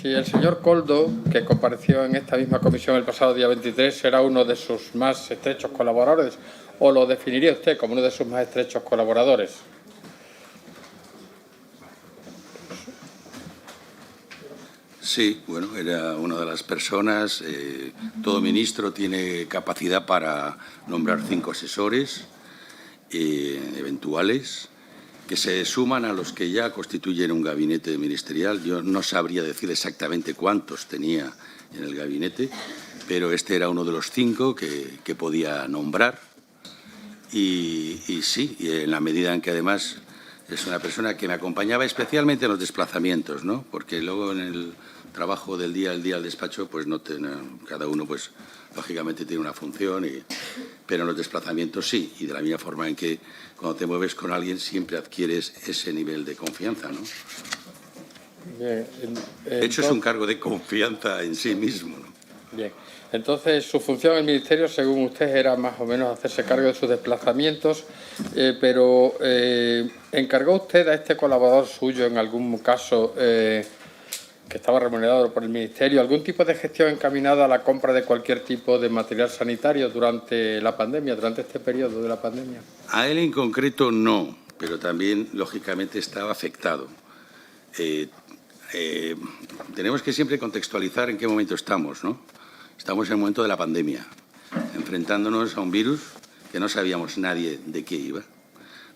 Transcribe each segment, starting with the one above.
si el señor Koldo, que compareció en esta misma comisión el pasado día 23, era uno de sus más estrechos colaboradores, o lo definiría usted como uno de sus más estrechos colaboradores. Sí, bueno, era una de las personas. Todo ministro tiene capacidad para nombrar 5 asesores eventuales que se suman a los que ya constituyen un gabinete ministerial. Yo no sabría decir exactamente cuántos tenía en el gabinete, pero este era uno de los 5 que podía nombrar. Y sí, y en la medida en que además es una persona que me acompañaba especialmente en los desplazamientos, ¿no? Porque luego en el trabajo del día al día al despacho, pues cada uno, pues lógicamente tiene una función, pero en los desplazamientos sí, y de la misma forma en que cuando te mueves con alguien siempre adquieres ese nivel de confianza, ¿no? Bien, de hecho, es un cargo de confianza en sí mismo, ¿no? Bien, entonces su función en el Ministerio, según usted, era más o menos hacerse cargo de sus desplazamientos, pero ¿encargó usted a este colaborador suyo en algún caso que estaba remunerado por el Ministerio algún tipo de gestión encaminada a la compra de cualquier tipo de material sanitario durante la pandemia, durante este periodo de la pandemia? A él en concreto no, pero también, lógicamente, estaba afectado. Tenemos que siempre contextualizar en qué momento estamos, ¿no? Estamos en el momento de la pandemia, enfrentándonos a un virus que no sabíamos nadie de qué iba,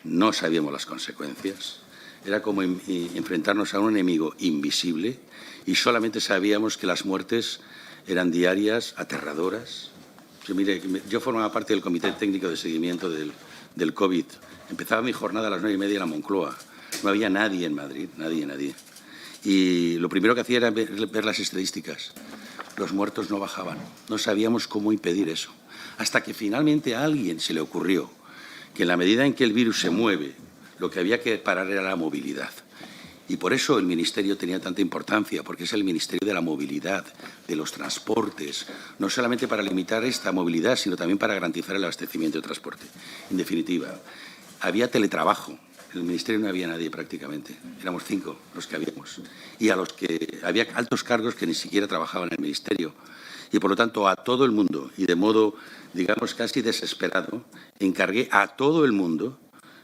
no sabíamos las consecuencias. Era como enfrentarnos a un enemigo invisible y solamente sabíamos que las muertes eran diarias, aterradoras. Mire, yo formaba parte del Comité Técnico de Seguimiento del COVID. Empezaba mi jornada a las 9:30 en la Moncloa. No había nadie en Madrid, nadie. Y lo primero que hacía era ver las estadísticas. Los muertos no bajaban. No sabíamos cómo impedir eso. Hasta que finalmente a alguien se le ocurrió que en la medida en que el virus se mueve, lo que había que parar era la movilidad. Y por eso el Ministerio tenía tanta importancia, porque es el Ministerio de la Movilidad, de los transportes, no solamente para limitar esta movilidad, sino también para garantizar el abastecimiento de transporte. En definitiva, había teletrabajo. En el Ministerio no había nadie prácticamente, éramos 5 los que habíamos. Y a los que había altos cargos que ni siquiera trabajaban en el Ministerio. Y por lo tanto a todo el mundo, y de modo, digamos, casi desesperado, encargué a todo el mundo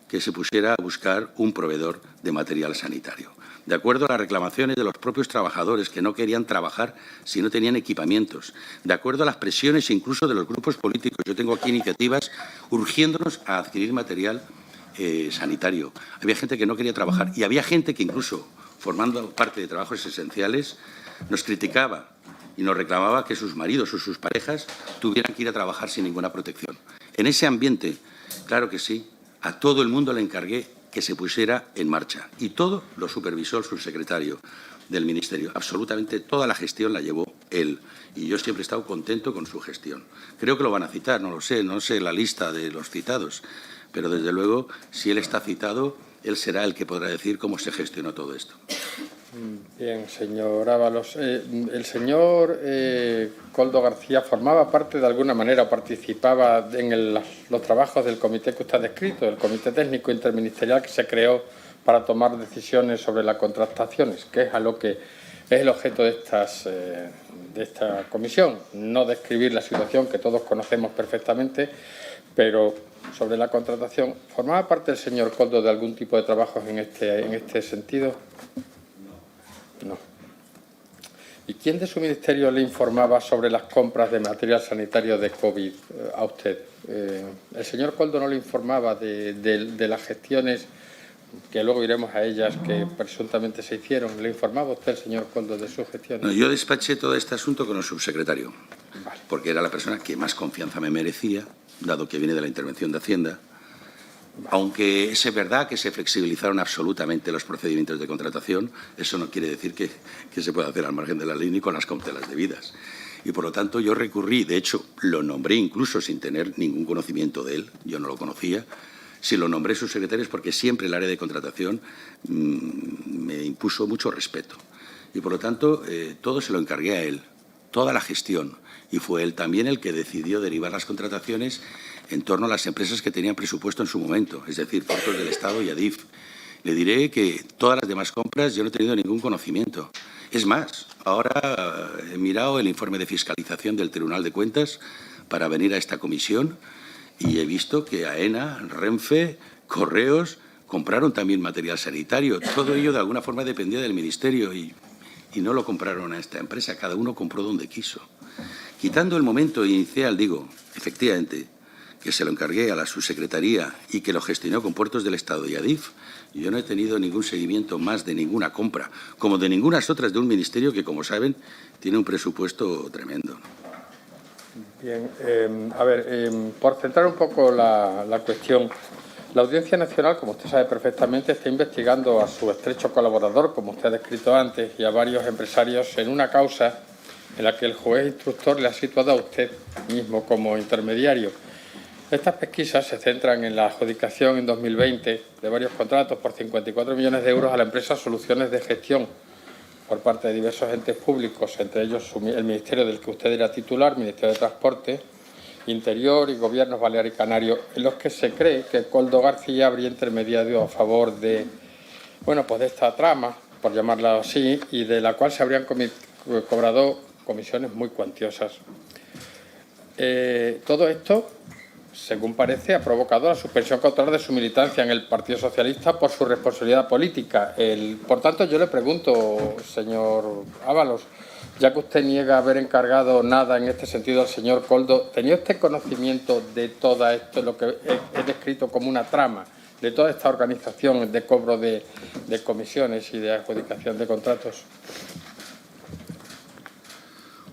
que se pusiera a buscar un proveedor de material sanitario. De acuerdo a las reclamaciones de los propios trabajadores que no querían trabajar si no tenían equipamientos. De acuerdo a las presiones incluso de los grupos políticos. Yo tengo aquí iniciativas urgiéndonos a adquirir material sanitario. Había gente que no quería trabajar y había gente que incluso, formando parte de trabajos esenciales, nos criticaba y nos reclamaba que sus maridos o sus parejas tuvieran que ir a trabajar sin ninguna protección. En ese ambiente, claro que sí, a todo el mundo le encargué que se pusiera en marcha y todo lo supervisó el subsecretario del Ministerio. Absolutamente toda la gestión la llevó él y yo siempre he estado contento con su gestión. Creo que lo van a citar, no lo sé, no sé la lista de los citados, pero desde luego, si él está citado, él será el que podrá decir cómo se gestionó todo esto. Bien, señor Ábalos. El señor Koldo García formaba parte de alguna manera, participaba en los trabajos del comité que usted ha descrito, el Comité Técnico Interministerial que se creó para tomar decisiones sobre las contrataciones, que es a lo que es el objeto de esta comisión. No describir la situación que todos conocemos perfectamente, pero sobre la contratación. ¿Formaba parte el señor Koldo de algún tipo de trabajos en este sentido? No. ¿Y quién de su ministerio le informaba sobre las compras de material sanitario de COVID a usted? ¿El señor Koldo no le informaba de las gestiones, que luego iremos a ellas, que presuntamente se hicieron? ¿Le informaba usted, el señor Koldo, de sus gestiones? No, yo despaché todo este asunto con el subsecretario, Vale. porque era la persona que más confianza me merecía, dado que viene de la intervención de Hacienda. Aunque es verdad que se flexibilizaron absolutamente los procedimientos de contratación, eso no quiere decir que se pueda hacer al margen de la ley ni con las cautelas debidas. Y por lo tanto yo recurrí, de hecho lo nombré incluso sin tener ningún conocimiento de él, yo no lo conocía. Si lo nombré subsecretario es porque siempre el área de contratación me impuso mucho respeto. Y por lo tanto todo se lo encargué a él, toda la gestión. Y fue él también el que decidió derivar las contrataciones en torno a las empresas que tenían presupuesto en su momento, es decir, Puertos del Estado y Adif. Le diré que todas las demás compras yo no he tenido ningún conocimiento. Es más, Ahora he mirado el informe de fiscalización del Tribunal de Cuentas para venir a esta comisión y he visto que AENA, Renfe, Correos compraron también material sanitario. Todo ello de alguna forma dependía del Ministerio y no lo compraron a esta empresa. Cada uno compró donde quiso. Quitando el momento inicial, digo, efectivamente, que se lo encargué a la subsecretaría y que lo gestionó con Puertos del Estado y Adif, yo no he tenido ningún seguimiento más de ninguna compra, como de ninguna otras de un ministerio que, como saben, tiene un presupuesto tremendo. Bien, por centrar un poco la cuestión, la Audiencia Nacional, como usted sabe perfectamente, está investigando a su estrecho colaborador, como usted ha descrito antes, y a varios empresarios en una causa en la que el juez instructor le ha situado a usted mismo como intermediario. Estas pesquisas se centran en la adjudicación en 2020 de varios contratos por 54 millones de euros a la empresa Soluciones de Gestión por parte de diversos entes públicos, entre ellos el Ministerio del que usted era titular, Ministerio de Transporte, Interior y Gobiernos Balear y Canario, en los que se cree que Koldo García habría intermediado a favor de, bueno, pues de esta trama, por llamarla así, y de la cual se habrían cobrado comisiones muy cuantiosas. Todo esto, según parece, ha provocado la suspensión cautelar de su militancia en el Partido Socialista por su responsabilidad política. Por tanto, yo le pregunto, señor Ábalos, ya que usted niega haber encargado nada en este sentido al señor Koldo, ¿tenía usted conocimiento de todo esto, lo que he descrito como una trama, de toda esta organización de cobro de comisiones y de adjudicación de contratos?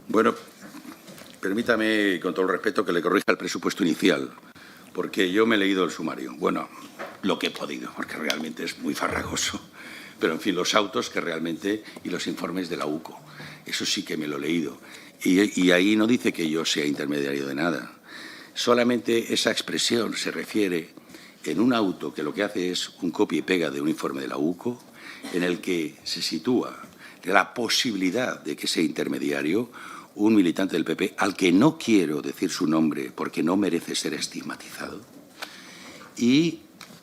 Bueno, permítame, con todo el respeto, que le corrija el presupuesto inicial, porque yo me he leído el sumario. Bueno, lo que he podido, porque realmente es muy farragoso. Pero, en fin, los autos que realmente y los informes de la UCO, eso sí que me lo he leído. Y ahí no dice que yo sea intermediario de nada. Solamente esa expresión se refiere en un auto que lo que hace es un copia y pega de un informe de la UCO en el que se sitúa la posibilidad de que sea intermediario un militante del PP, al que no quiero decir su nombre porque no merece ser estigmatizado, y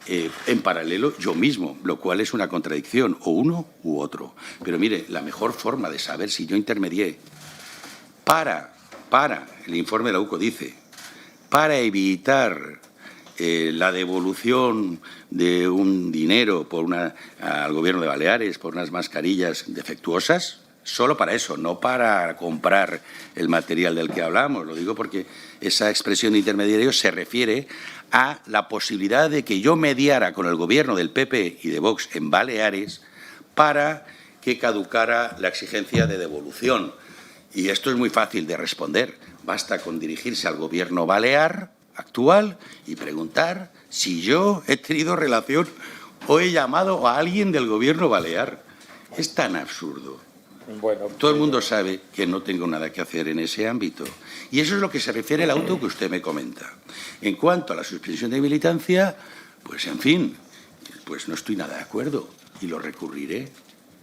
en paralelo yo mismo, lo cual es una contradicción, o uno u otro. Pero mire, la mejor forma de saber si yo intermedié el informe de la UCO dice, para evitar la devolución de un dinero al Gobierno de Baleares por unas mascarillas defectuosas, solo para eso, no para comprar el material del que hablamos. Lo digo porque esa expresión de intermediario se refiere a la posibilidad de que yo mediara con el Gobierno del PP y de Vox en Baleares para que caducara la exigencia de devolución. Y esto es muy fácil de responder. Basta con dirigirse al Gobierno balear actual y preguntar si yo he tenido relación o he llamado a alguien del Gobierno balear. Es tan absurdo. Bueno, todo el mundo sabe que no tengo nada que hacer en ese ámbito. Y eso es lo que se refiere al auto que usted me comenta. En cuanto a la suspensión de militancia, pues en fin, pues no estoy nada de acuerdo y lo recurriré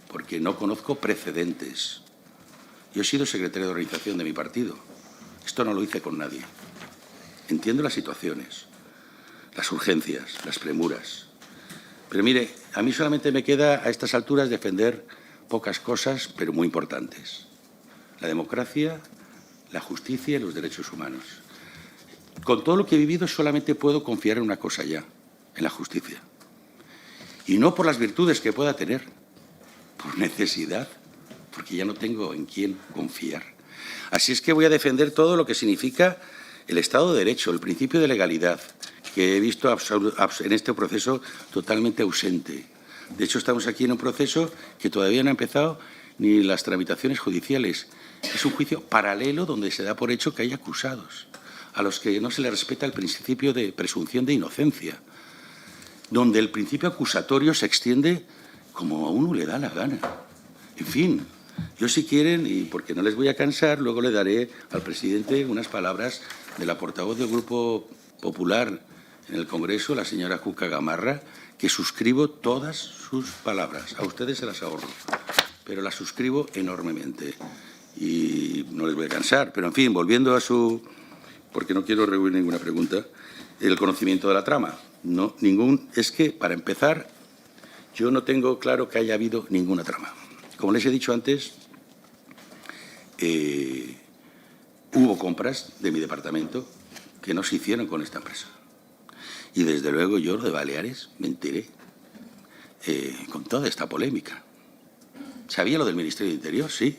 porque no conozco precedentes. Yo he sido secretario de organización de mi partido. Esto no lo hice con nadie. Entiendo las situaciones, las urgencias, las premuras. Pero mire, a mí solamente me queda a estas alturas defender pocas cosas, pero muy importantes. La democracia, la justicia y los derechos humanos. Con todo lo que he vivido solamente puedo confiar en una cosa ya, en la justicia. Y no por las virtudes que pueda tener, por necesidad, porque ya no tengo en quién confiar. Así es que voy a defender todo lo que significa el Estado de Derecho, el principio de legalidad, que he visto en este proceso totalmente ausente. De hecho, estamos aquí en un proceso que todavía no ha empezado ni las tramitaciones judiciales. Es un juicio paralelo donde se da por hecho que hay acusados, a los que no se les respeta el principio de presunción de inocencia, donde el principio acusatorio se extiende como a uno le da la gana. En fin, yo si quieren, y porque no les voy a cansar, luego le daré al presidente unas palabras de la portavoz del Grupo Popular en el Congreso, la señora Cuca Gamarra, que suscribo todas sus palabras. A ustedes se las ahorro, pero las suscribo enormemente. Y no les voy a cansar. Pero, en fin, volviendo a su... porque no quiero rehuir ninguna pregunta, el conocimiento de la trama. No, es que, para empezar, yo no tengo claro que haya habido ninguna trama. Como les he dicho antes, hubo compras de mi departamento que no se hicieron con esta empresa. Y desde luego yo de Baleares me enteré con toda esta polémica. ¿Sabía lo del Ministerio de Interior? Sí.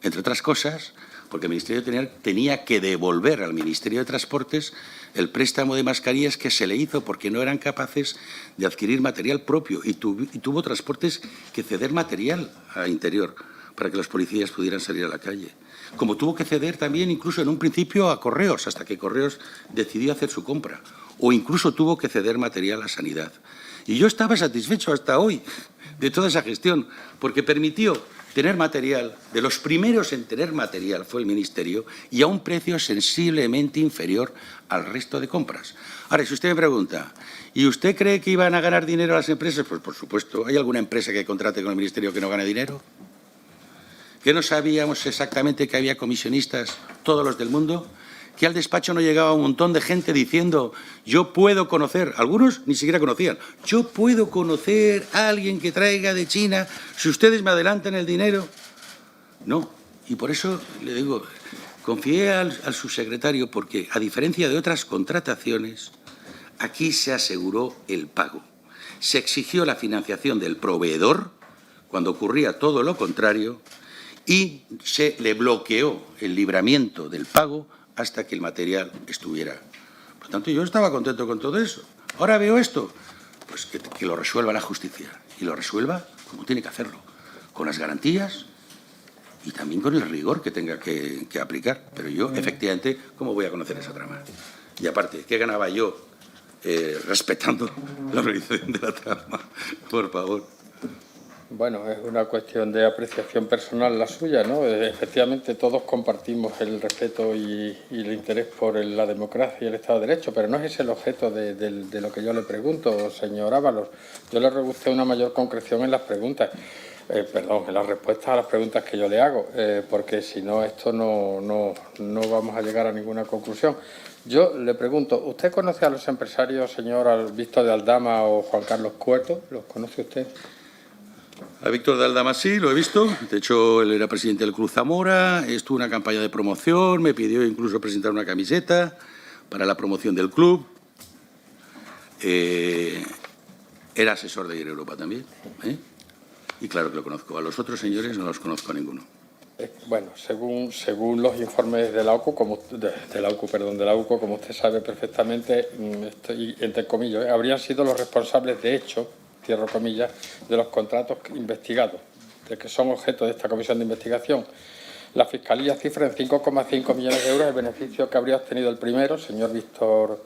Entre otras cosas, porque el Ministerio de Interior tenía que devolver al Ministerio de Transportes el préstamo de mascarillas que se le hizo porque no eran capaces de adquirir material propio y tuvo Transportes que ceder material a Interior para que los policías pudieran salir a la calle. Como tuvo que ceder también incluso en un principio a Correos, hasta que Correos decidió hacer su compra. O incluso tuvo que ceder material a Sanidad. Y yo estaba satisfecho hasta hoy de toda esa gestión, porque permitió tener material, de los primeros en tener material fue el Ministerio, y a un precio sensiblemente inferior al resto de compras. Ahora, si usted me pregunta, ¿y usted cree que iban a ganar dinero las empresas? Pues por supuesto. ¿Hay alguna empresa que contrate con el Ministerio que no gane dinero? ¿Que no sabíamos exactamente que había comisionistas, todos los del mundo? Que al despacho no llegaba un montón de gente diciendo yo puedo conocer, algunos ni siquiera conocían, yo puedo conocer a alguien que traiga de China si ustedes me adelantan el dinero. No, y por eso le digo, confié al subsecretario porque, a diferencia de otras contrataciones, aquí se aseguró el pago. Se exigió la financiación del proveedor cuando ocurría todo lo contrario y se le bloqueó el libramiento del pago hasta que el material estuviera. Por tanto, yo estaba contento con todo eso. Ahora veo esto, pues que lo resuelva la justicia. Y lo resuelva como tiene que hacerlo, con las garantías y también con el rigor que tenga que aplicar. Pero yo, efectivamente, ¿cómo voy a conocer esa trama? Y aparte, ¿qué ganaba yo respetando la organización de la trama? Por favor. Bueno, es una cuestión de apreciación personal la suya, ¿no? Efectivamente, todos compartimos el respeto y el interés por la democracia y el Estado de Derecho, pero no es ese el objeto de lo que yo le pregunto, señor Ábalos. Yo le ruego a usted una mayor concreción en las preguntas, en las respuestas a las preguntas que yo le hago, porque si no, esto no vamos a llegar a ninguna conclusión. Yo le pregunto, ¿usted conoce a los empresarios, señor Víctor de Aldama o Juan Carlos Cueto? ¿Los conoce usted? A Víctor de Aldama sí, lo he visto. De hecho, él era presidente del Cruz Zamora, estuvo en una campaña de promoción, me pidió incluso presentar una camiseta para la promoción del club. Era asesor de Air Europa también. Y claro que lo conozco. A los otros señores no los conozco a ninguno. Bueno, según los informes de la AUCO, como usted sabe perfectamente, entre comillas, habrían sido los responsables de hecho, cierro comillas, de los contratos investigados, de que son objeto de esta comisión de investigación. La Fiscalía cifra en 5,5 millones de euros el beneficio que habría obtenido el primero, el señor Víctor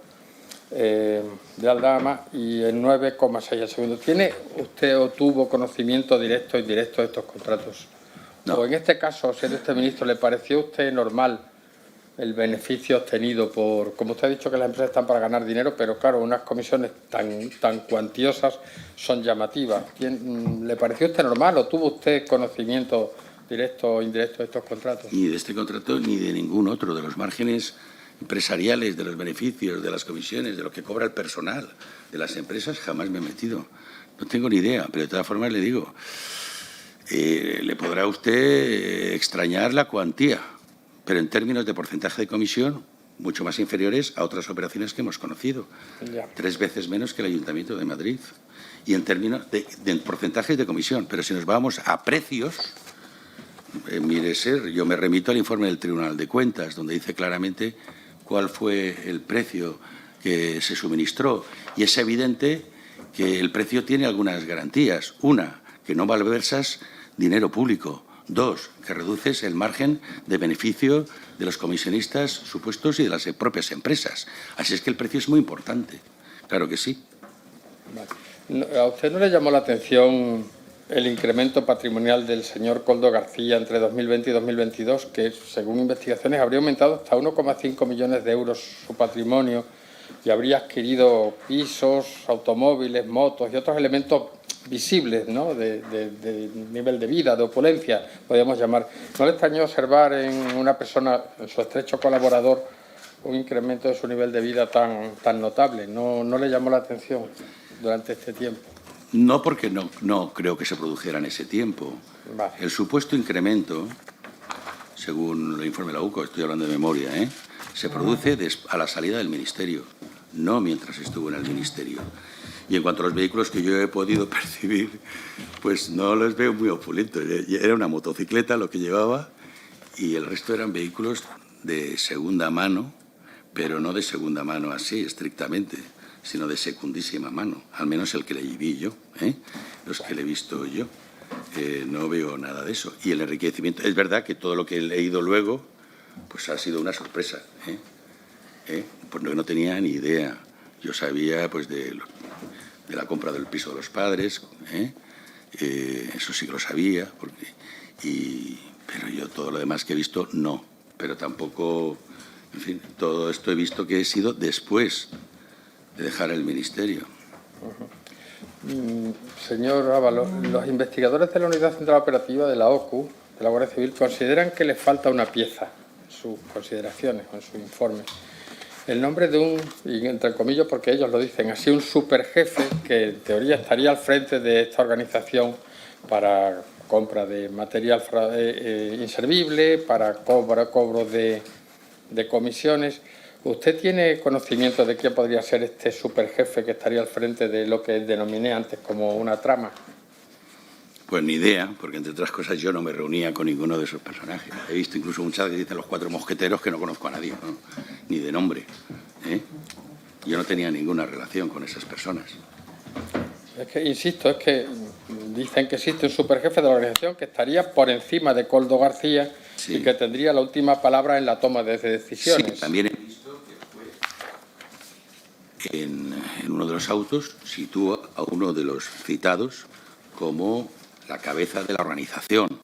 de Aldama, y en 9,6 el segundo. ¿Tiene usted o tuvo conocimiento directo o indirecto de estos contratos? No. O en este caso, siendo este ministro, ¿le pareció a usted normal el beneficio obtenido por, como usted ha dicho que las empresas están para ganar dinero, pero claro, unas comisiones tan cuantiosas son llamativas? ¿Le pareció a usted normal o tuvo usted conocimiento directo o indirecto de estos contratos? Ni de este contrato ni de ningún otro, de los márgenes empresariales, de los beneficios, de las comisiones, de lo que cobra el personal de las empresas, jamás me he metido. No tengo ni idea, pero de todas formas le digo, le podrá usted extrañar la cuantía, pero en términos de porcentaje de comisión, mucho más inferiores a otras operaciones que hemos conocido. Ya. 3 veces menos que el Ayuntamiento de Madrid. Y en términos de porcentajes de comisión. Pero si nos vamos a precios, mire, yo me remito al informe del Tribunal de Cuentas, donde dice claramente cuál fue el precio que se suministró. Y es evidente que el precio tiene algunas garantías. Una, que no malversas dinero público. 2, que reduces el margen de beneficio de los comisionistas supuestos y de las propias empresas. Así es que el precio es muy importante. Claro que sí. Vale. ¿A usted no le llamó la atención el incremento patrimonial del señor Koldo García entre 2020 y 2022, que según investigaciones habría aumentado hasta 1,5 millones de euros su patrimonio y habría adquirido pisos, automóviles, motos y otros elementos visibles, ¿no?, de nivel de vida, de opulencia, podríamos llamar? ¿No le extrañó observar en una persona, en su estrecho colaborador, un incremento de su nivel de vida tan notable? ¿No le llamó la atención durante este tiempo? No, porque no creo que se produjera en ese tiempo. Vale. El supuesto incremento según el informe de la UCO, estoy hablando de memoria, se produce a la salida del Ministerio, no mientras estuvo en el Ministerio. Y en cuanto a los vehículos que yo he podido percibir, pues no los veo muy opulentos. Era una motocicleta lo que llevaba y el resto eran vehículos de segunda mano, pero no de segunda mano así, estrictamente, sino de secundísima mano, al menos el que le vi yo, los que le he visto yo. No veo nada de eso. Y el enriquecimiento, es verdad que todo lo que he leído luego, pues ha sido una sorpresa, porque no tenía ni idea. Yo sabía, pues, de la compra del piso de los padres, eso sí que lo sabía, pero yo todo lo demás que he visto, no. Pero tampoco, en fin, todo esto he visto que he sido después de dejar el ministerio. Señor Ábalos, los investigadores de la Unidad Central Operativa de la OCU, de la Guardia Civil, consideran que le falta una pieza en sus consideraciones, en su informe. El nombre de un, y entre comillas porque ellos lo dicen así, un superjefe que en teoría estaría al frente de esta organización para compra de material inservible, para cobro de comisiones. ¿Usted tiene conocimiento de quién podría ser este superjefe que estaría al frente de lo que denominé antes como una trama? Pues ni idea, porque entre otras cosas yo no me reunía con ninguno de esos personajes. He visto incluso muchas que dicen los 4 mosqueteros que no conozco a nadie, ¿no? Ni de nombre. Yo no tenía ninguna relación con esas personas. Es que, insisto, es que dicen que existe un superjefe de la organización que estaría por encima de Koldo García, sí, y que tendría la última palabra en la toma de decisiones. Sí, también he visto que fue en uno de los autos sitúa a uno de los citados como la cabeza de la organización.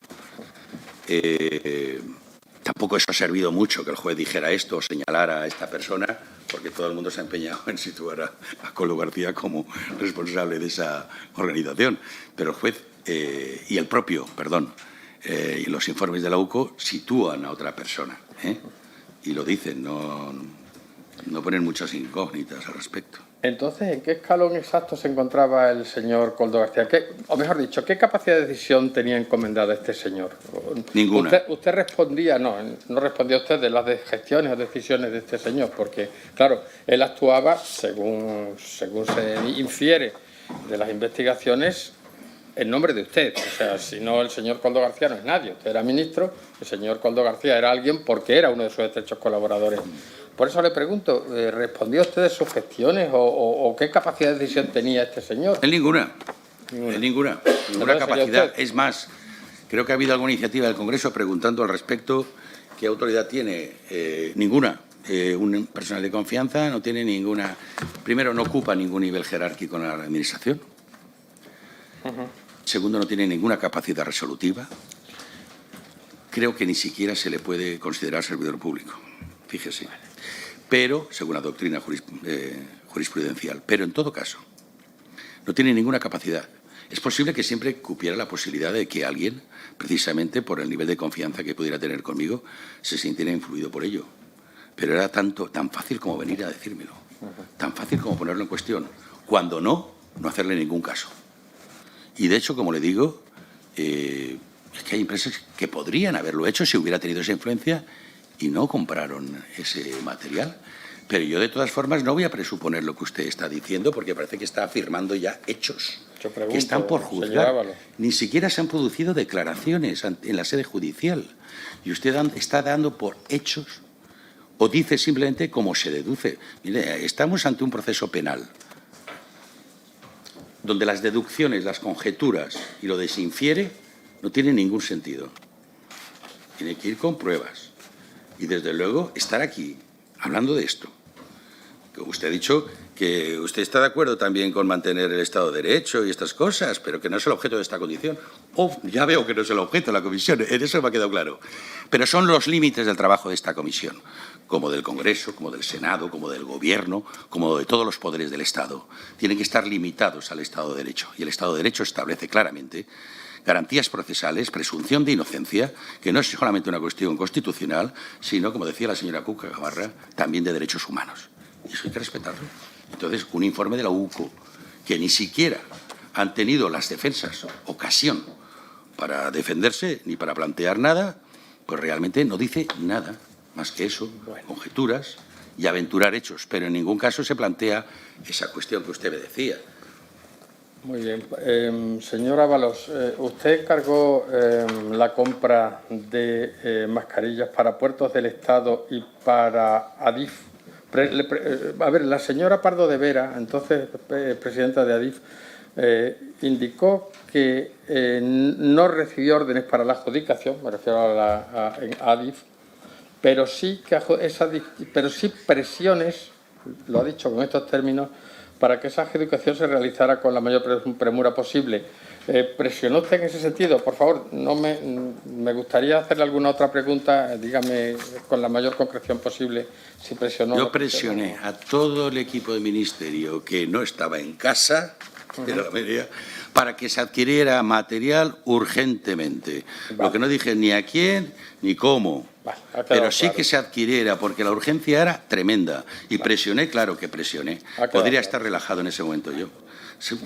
Tampoco eso ha servido mucho que el juez dijera esto o señalara a esta persona, porque todo el mundo se ha empeñado en situar a Koldo García como responsable de esa organización. Pero el juez y el propio, y los informes de la UCO sitúan a otra persona, y lo dicen, no ponen muchas incógnitas al respecto. Entonces, ¿en qué escalón exacto se encontraba el señor Koldo García? O mejor dicho, ¿qué capacidad de decisión tenía encomendada este señor? Ninguna. Usted respondía, no respondía usted de las gestiones o decisiones de este señor, porque, claro, él actuaba, según se infiere de las investigaciones, en nombre de usted. O sea, si no, el señor Koldo García no es nadie. Usted era ministro, el señor Koldo García era alguien porque era uno de sus estrechos colaboradores. Por eso le pregunto, ¿respondió usted de sus gestiones o qué capacidad de decisión tenía este señor? Ninguna capacidad. Es más, creo que ha habido alguna iniciativa del Congreso preguntando al respecto qué autoridad tiene. Ninguna. Un personal de confianza no tiene ninguna. Primero, no ocupa ningún nivel jerárquico en la Administración. Segundo, no tiene ninguna capacidad resolutiva. Creo que ni siquiera se le puede considerar servidor público. Fíjese. Pero, según la doctrina jurisprudencial, pero en todo caso, no tiene ninguna capacidad. Es posible que siempre cupiera la posibilidad de que alguien, precisamente por el nivel de confianza que pudiera tener conmigo, se sintiera influido por ello. Pero era tan fácil como venir a decírmelo, tan fácil como ponerlo en cuestión. Cuando no hacerle ningún caso. Y, de hecho, como le digo, es que hay empresas que podrían haberlo hecho si hubiera tenido esa influencia y no compraron ese material. Pero yo, de todas formas, no voy a presuponer lo que usted está diciendo porque parece que está afirmando ya hechos que están por juzgar. Ni siquiera se han producido declaraciones en la sede judicial. Y usted está dando por hechos o dice simplemente como se deduce. Mire, estamos ante un proceso penal donde las deducciones, las conjeturas y lo de se infiere no tienen ningún sentido. Tiene que ir con pruebas. Y, desde luego, estar aquí hablando de esto. Usted ha dicho que usted está de acuerdo también con mantener el Estado de Derecho y estas cosas, pero que no es el objeto de esta condición. Ya veo que no es el objeto de la comisión, en eso me ha quedado claro. Pero son los límites del trabajo de esta comisión, como del Congreso, como del Senado, como del Gobierno, como de todos los poderes del Estado. Tienen que estar limitados al Estado de Derecho. Y el Estado de Derecho establece claramente garantías procesales, presunción de inocencia, que no es solamente una cuestión constitucional, sino, como decía la señora Cuca Gamarra, también de derechos humanos. Y eso hay que respetarlo. Entonces, un informe de la UCO, que ni siquiera han tenido las defensas ocasión para defenderse ni para plantear nada, pues realmente no dice nada más que eso, conjeturas y aventurar hechos, pero en ningún caso se plantea esa cuestión que usted me decía. Muy bien. Señor Ábalos, usted encargó la compra de mascarillas para Puertos del Estado y para Adif. A ver, la señora Pardo de Vera, entonces presidenta de Adif, indicó que no recibió órdenes para la adjudicación, me refiero a Adif, pero sí presiones, lo ha dicho con estos términos, para que esa adjudicación se realizara con la mayor premura posible. ¿Presionó usted en ese sentido? Por favor, me gustaría hacerle alguna otra pregunta, dígame con la mayor concreción posible si presionó. Yo presioné a todo el equipo de ministerio que no estaba en casa, era la mayoría, para que se adquiriera material urgentemente. Vale. Lo que no dije ni a quién ni cómo. Vale, pero sí claro que se adquiriera, porque la urgencia era tremenda. Y presioné, claro que presioné. Podría estar relajado en ese momento yo.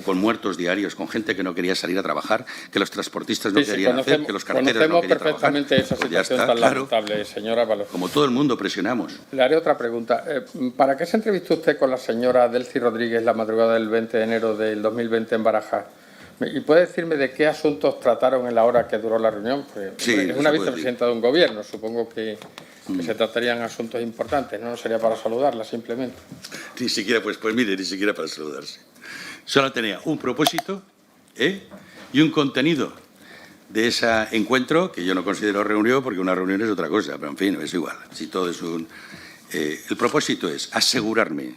Con muertos diarios, con gente que no quería salir a trabajar, que los transportistas no querían hacer, que los carteros no querían trabajar. Conocemos perfectamente esa situación tan lamentable, señora Ábalos. Como todo el mundo presionamos. Le haré otra pregunta. ¿Para qué se entrevistó usted con la señora Delcy Rodríguez la madrugada del 20 de enero del 2020 en Barajas? ¿Y puede decirme de qué asuntos trataron en la hora que duró la reunión? Pues, sí, es una vicepresidenta de un gobierno, supongo que se tratarían asuntos importantes, no sería para saludarla simplemente. Ni siquiera, pues mire, ni siquiera para saludarse. Solo tenía un propósito y un contenido de ese encuentro, que yo no considero reunión, porque una reunión es otra cosa, pero en fin, es igual. Si todo es un... el propósito es asegurarme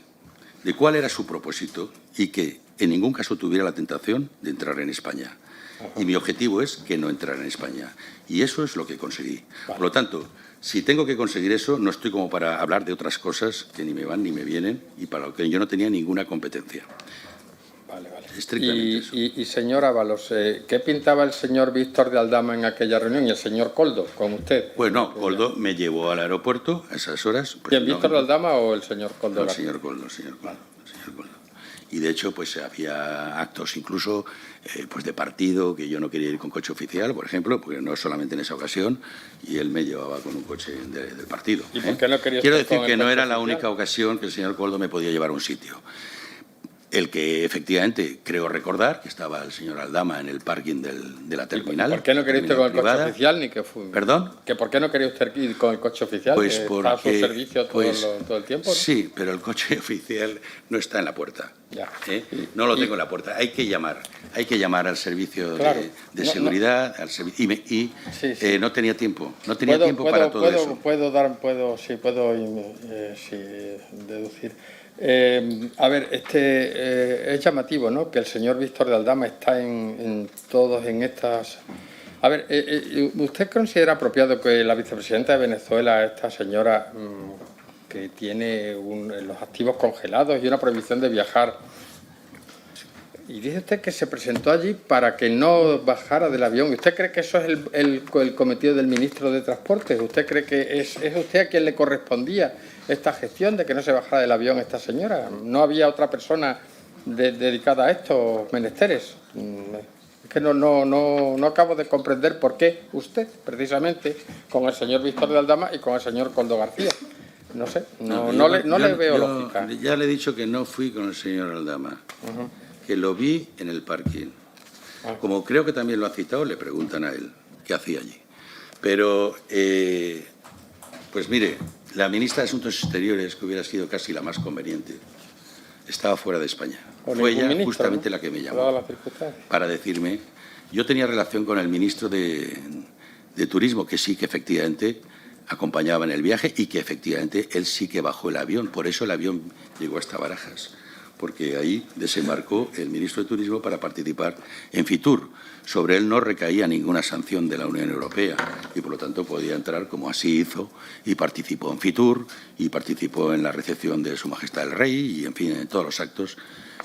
de cuál era su propósito y que en ningún caso tuviera la tentación de entrar en España. Y mi objetivo es que no entrara en España. Y eso es lo que conseguí. Por lo tanto, si tengo que conseguir eso, no estoy como para hablar de otras cosas que ni me van ni me vienen y para lo que yo no tenía ninguna competencia. Vale, vale. Estrictamente eso. Y señor Ábalos, ¿qué pintaba el señor Víctor de Aldama en aquella reunión y el señor Coldo con usted? Pues no, Coldo me llevó al aeropuerto a esas horas. Pues ¿Quién, Víctor de Aldama o el señor Coldo? No, el señor Coldo, el señor Coldo. Y de hecho pues había actos incluso pues de partido, que yo no quería ir con coche oficial, por ejemplo, porque no solamente en esa ocasión, y él me llevaba con un coche del partido. ¿Y por qué no quería Quiero decir que no era la única ocasión que el señor Coldo me podía llevar a un sitio. El que efectivamente creo recordar que estaba el señor Aldama en el parking de la terminal. ¿Por qué no quería usted con el coche oficial? Ni que fue... ¿Perdón? ¿Que por qué no quería usted ir con el coche oficial? Pues porque está a su servicio todo el tiempo, ¿no? Sí, pero el coche oficial no está en la puerta. Ya. No lo tengo en la puerta. Hay que llamar al servicio claro, de seguridad. Sí. No tenía tiempo. No tenía tiempo para todo eso. Puedo deducir. A ver, es llamativo, ¿no?, que el señor Víctor de Aldama está en estas... A ver, ¿usted considera apropiado que la vicepresidenta de Venezuela, esta señora que tiene los activos congelados y una prohibición de viajar, y dice usted que se presentó allí para que no bajara del avión? ¿Usted cree que eso es el cometido del ministro de Transportes? ¿Usted cree que es usted a quien le correspondía esta gestión de que no se bajara del avión esta señora? ¿No había otra persona dedicada a estos menesteres? Es que no acabo de comprender por qué usted, precisamente, con el señor Víctor de Aldama y con el señor Coldo García. No sé, no le veo lógica. Ya le he dicho que no fui con el señor Aldama, que lo vi en el parking. Como creo que también lo ha citado, le preguntan a él qué hacía allí. Pero, pues mire, la ministra de Asuntos Exteriores, que hubiera sido casi la más conveniente, estaba fuera de España. Fue ella justamente la que me llamó para decirme... Yo tenía relación con el ministro de Turismo, que sí que efectivamente acompañaba en el viaje y que efectivamente él sí que bajó el avión. Por eso el avión llegó hasta Barajas, porque ahí desembarcó el ministro de Turismo para participar en Fitur. Sobre él no recaía ninguna sanción de la Unión Europea y, por lo tanto, podía entrar como así hizo y participó en Fitur y participó en la recepción de Su Majestad el Rey y, en fin, en todos los actos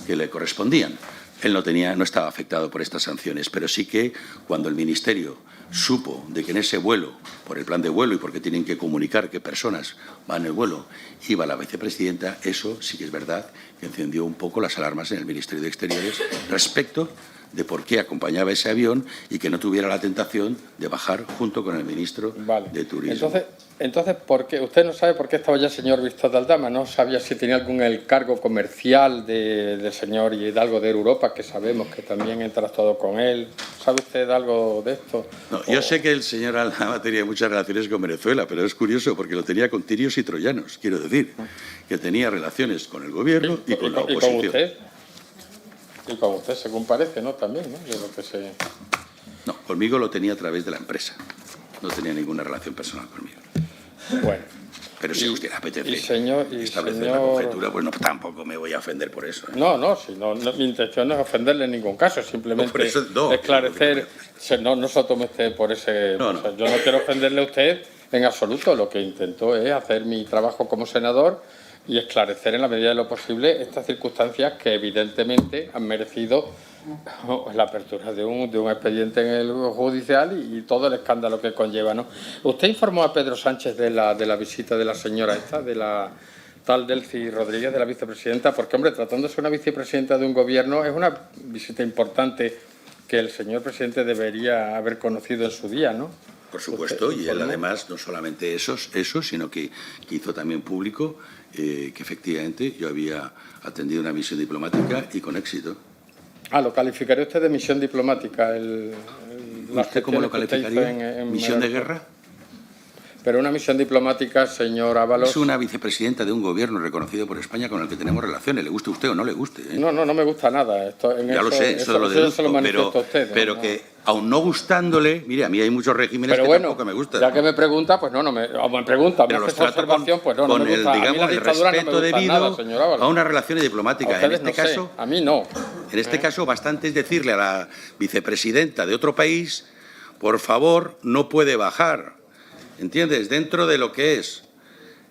que le correspondían. Él no estaba afectado por estas sanciones, pero sí que cuando el Ministerio supo de que en ese vuelo, por el plan de vuelo y porque tienen que comunicar qué personas van en el vuelo, iba la vicepresidenta, eso sí que es verdad que encendió un poco las alarmas en el Ministerio de Exteriores respecto de por qué acompañaba ese avión y que no tuviera la tentación de bajar junto con el ministro de Turismo. Entonces, ¿por qué? Usted no sabe por qué estaba ya el señor Víctor de Aldama, no sabía si tenía algún cargo comercial del señor Hidalgo de Europa, que sabemos que también entra todo con él. ¿Sabe usted algo de esto? No, yo sé que el señor Aldama tenía muchas relaciones con Venezuela, pero es curioso porque lo tenía con tirios y troyanos, quiero decir, que tenía relaciones con el gobierno y con la oposición. Y con usted, según parece, ¿no? También, ¿no? De lo que se... No, conmigo lo tenía a través de la empresa. No tenía ninguna relación personal conmigo. Bueno. Pero si a usted le apetece establecer la conjetura, pues no, tampoco me voy a ofender por eso, ¿eh? No, mi intención no es ofenderle en ningún caso, simplemente por eso, esclarecer. No se lo tome usted por ese... No. O sea, yo no quiero ofenderle a usted en absoluto. Lo que intento es hacer mi trabajo como senador y esclarecer en la medida de lo posible estas circunstancias que evidentemente han merecido la apertura de un expediente en el judicial y todo el escándalo que conlleva, ¿no? ¿Usted informó a Pedro Sánchez de la visita de la señora esta, de la tal Delcy Rodríguez, de la vicepresidenta? Porque, hombre, tratándose una vicepresidenta de un gobierno, es una visita importante que el señor presidente debería haber conocido en su día, ¿no? Por supuesto, y él además no solamente eso, sino que hizo también público que efectivamente yo había atendido una misión diplomática y con éxito. ¿Lo calificaría usted de misión diplomática? ¿Usted cómo lo calificaría? ¿Misión de guerra? Pero una misión diplomática, señor Ábalos... Es una vicepresidenta de un gobierno reconocido por España con el que tenemos relaciones, le guste a usted o no le guste, ¿eh? No me gusta nada. Ya lo sé, eso lo deduzco, pero que aun no gustándole... Mire, a mí hay muchos regímenes que tampoco me gustan. Ya que me pregunta, pues me hace esa observación, pues no me gusta. Digamos, el respeto debido a unas relaciones diplomáticas. En este caso, a mí no. En este caso, bastante es decirle a la vicepresidenta de otro país, por favor, no puede bajar. ¿Entiendes? Dentro de lo que es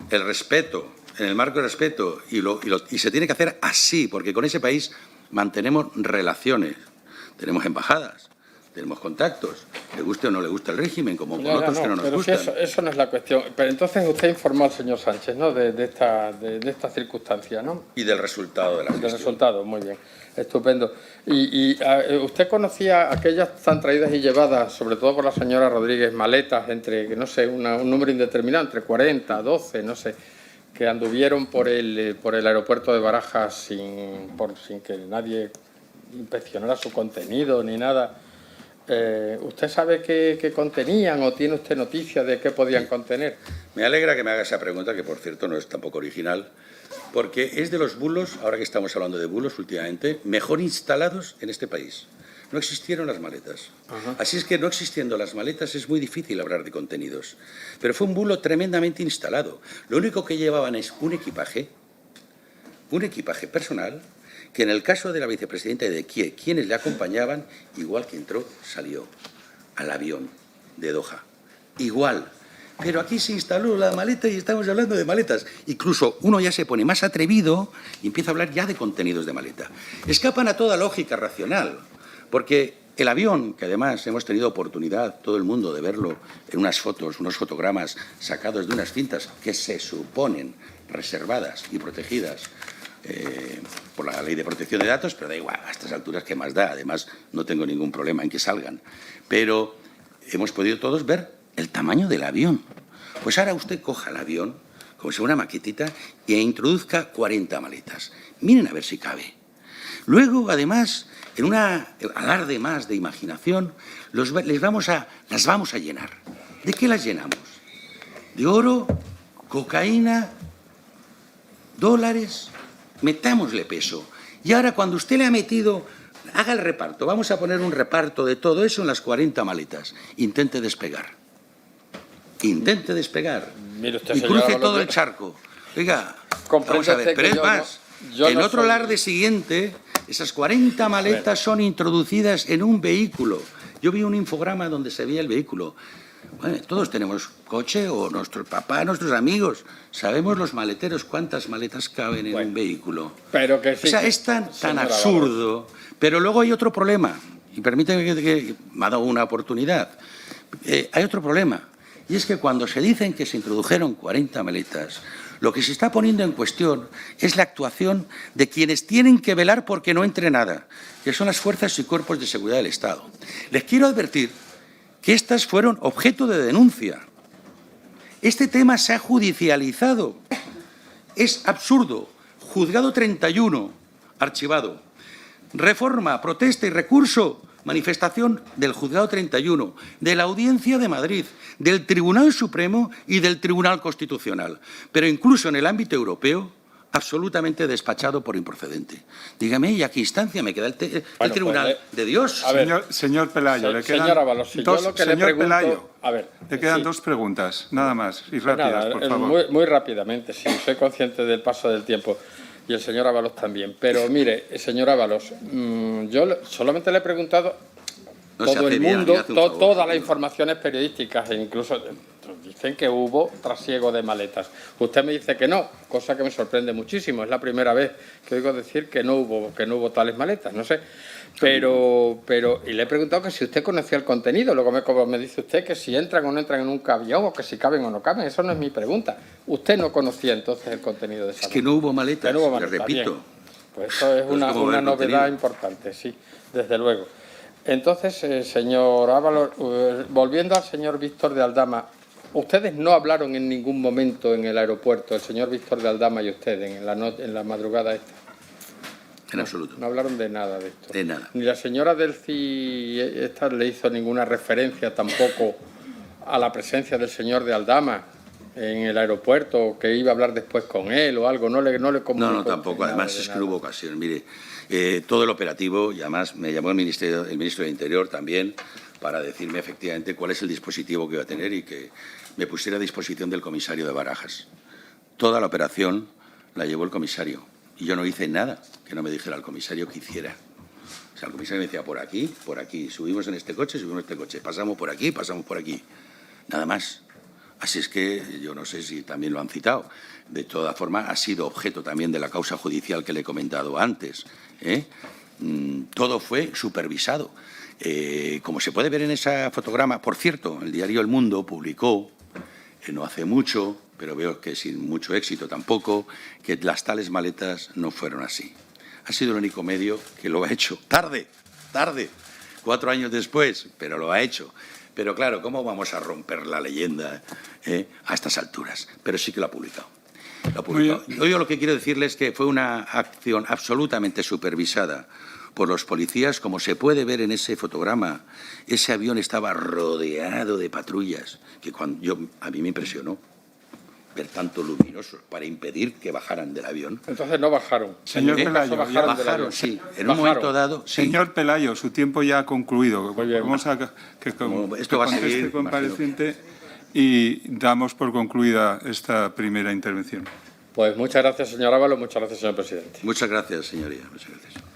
el respeto, en el marco del respeto, y se tiene que hacer así, porque con ese país mantenemos relaciones, tenemos embajadas, tenemos contactos, le guste o no le gusta el régimen, como con otros que no nos gustan. Si eso no es la cuestión. Pero entonces usted informó al señor Sánchez, ¿no?, de esta circunstancia, ¿no? Y del resultado de la gestión. Del resultado, muy bien. Estupendo. ¿Usted conocía aquellas tan traídas y llevadas, sobre todo por la señora Rodríguez, maletas entre, no sé, un número indeterminado, entre 40, 12, no sé, que anduvieron por el aeropuerto de Barajas sin que nadie inspeccionara su contenido ni nada? ¿Usted sabe qué contenían o tiene usted noticia de qué podían contener? Me alegra que me haga esa pregunta, que por cierto no es tampoco original, porque es de los bulos, ahora que estamos hablando de bulos últimamente, mejor instalados en este país. No existieron las maletas. Así es que no existiendo las maletas es muy difícil hablar de contenidos. Pero fue un bulo tremendamente instalado. Lo único que llevaban es un equipaje personal, que en el caso de la vicepresidenta y de quienes le acompañaban, igual que entró, salió al avión de Doha. Igual. Pero aquí se instaló la maleta y estamos hablando de maletas. Incluso uno ya se pone más atrevido y empieza a hablar ya de contenidos de maleta. Escapan a toda lógica racional, porque el avión, que además hemos tenido oportunidad, todo el mundo, de verlo en unas fotos, unos fotogramas sacados de unas cintas que se suponen reservadas y protegidas por la Ley de Protección de Datos, pero da igual, a estas alturas, ¿qué más da? Además, no tengo ningún problema en que salgan. Pero hemos podido todos ver el tamaño del avión. Pues ahora usted coja el avión, como si fuera una maquetita, e introduzca 40 maletas. Miren a ver si cabe. Luego, además, en un alarde más de imaginación, las vamos a llenar. ¿De qué las llenamos? De oro, cocaína, dólares. Metámosle peso. Y ahora, cuando usted le ha metido, haga el reparto. Vamos a poner un reparto de todo eso en las 40 maletas. Intente despegar. Intente despegar. Mire usted, y cruce todo el charco. Oiga, vamos a ver. Pero es más, en otro alarde siguiente, esas 40 maletas son introducidas en un vehículo. Yo vi un infograma donde se veía el vehículo. Bueno, todos tenemos coche, o nuestro papá, nuestros amigos. Sabemos los maleteros cuántas maletas caben en un vehículo. Pero que sí, o sea, es tan absurdo. Pero luego hay otro problema. Y permíteme que me ha dado una oportunidad. Hay otro problema. Y es que cuando se dicen que se introdujeron 40 maletas, Lo que se está poniendo en cuestión es la actuación de quienes tienen que velar porque no entre nada, que son las fuerzas y cuerpos de seguridad del Estado. Les quiero advertir que estas fueron objeto de denuncia. Este tema se ha judicializado. Es absurdo. Juzgado 31, archivado. Reforma, protesta y recurso, manifestación del Juzgado 31, de la Audiencia de Madrid, del Tribunal Supremo y del Tribunal Constitucional. Pero incluso en el ámbito europeo, absolutamente despachado por improcedente. Dígame, ¿y a qué instancia me queda el Tribunal de Dios? Señor Pelayo, le quedan señor Ábalos, yo lo que le pregunto, Pelayo, a ver, le quedan dos preguntas, nada más, y rápidas, nada, por favor. muy rápidamente, sí, soy consciente del paso del tiempo. Y el señor Ábalos también. Pero mire, señor Ábalos, yo solamente le he preguntado todo el mundo, todas las informaciones periodísticas, e incluso dicen que hubo trasiego de maletas. Usted me dice que no, cosa que me sorprende muchísimo. Es la primera vez que oigo decir que no hubo tales maletas, no sé. Pero y le he preguntado que si usted conocía el contenido, luego como me dice usted que si entran o no entran en un avión o que si caben o no caben. Eso no es mi pregunta. Usted no conocía entonces el contenido de esa maleta. Es que no hubo maletas, le repito. Bien. Pues eso es una novedad importante, sí, desde luego. Entonces, señor Ábalos, volviendo al señor Víctor de Aldama, ustedes no hablaron en ningún momento en el aeropuerto, el señor Víctor de Aldama y usted, en la madrugada esta. En absoluto. No hablaron de nada de esto. De nada. Ni la señora Delcy esta le hizo ninguna referencia tampoco a la presencia del señor de Aldama en el aeropuerto, que iba a hablar después con él o algo. No le comunicó. No, tampoco. Además es que no hubo ocasión. Mire, todo el operativo, y además me llamó el ministro del Interior también para decirme efectivamente cuál es el dispositivo que iba a tener y que me pusiera a disposición del comisario de Barajas. Toda la operación la llevó el comisario. Y yo no hice nada que no me dijera el comisario que hiciera. O sea, el comisario me decía, por aquí, subimos en este coche, subimos en este coche, pasamos por aquí, nada más. Así es que yo no sé si también lo han citado. De todas formas, ha sido objeto también de la causa judicial que le he comentado antes. Todo fue supervisado. Como se puede ver en esa fotograma, por cierto, el diario El Mundo publicó, no hace mucho, pero veo que sin mucho éxito tampoco, que las tales maletas no fueron así. Ha sido el único medio que lo ha hecho. Tarde, 4 años después, pero lo ha hecho. Pero claro, ¿cómo vamos a romper la leyenda a estas alturas? Pero sí que lo ha publicado. Yo lo que quiero decirles es que fue una acción absolutamente supervisada por los policías, como se puede ver en ese fotograma. Ese avión estaba rodeado de patrullas, que a mí me impresionó ver tanto luminoso para impedir que bajaran del avión. Entonces no bajaron. Señor Pelayo, bajaron, sí. En un momento dado, sí. Señor Pelayo, su tiempo ya ha concluido. Vamos a que esto va a seguir, este compareciente y damos por concluida esta primera intervención. Pues muchas gracias, señor Ábalos, muchas gracias, señor presidente. Muchas gracias, señoría. Muchas gracias.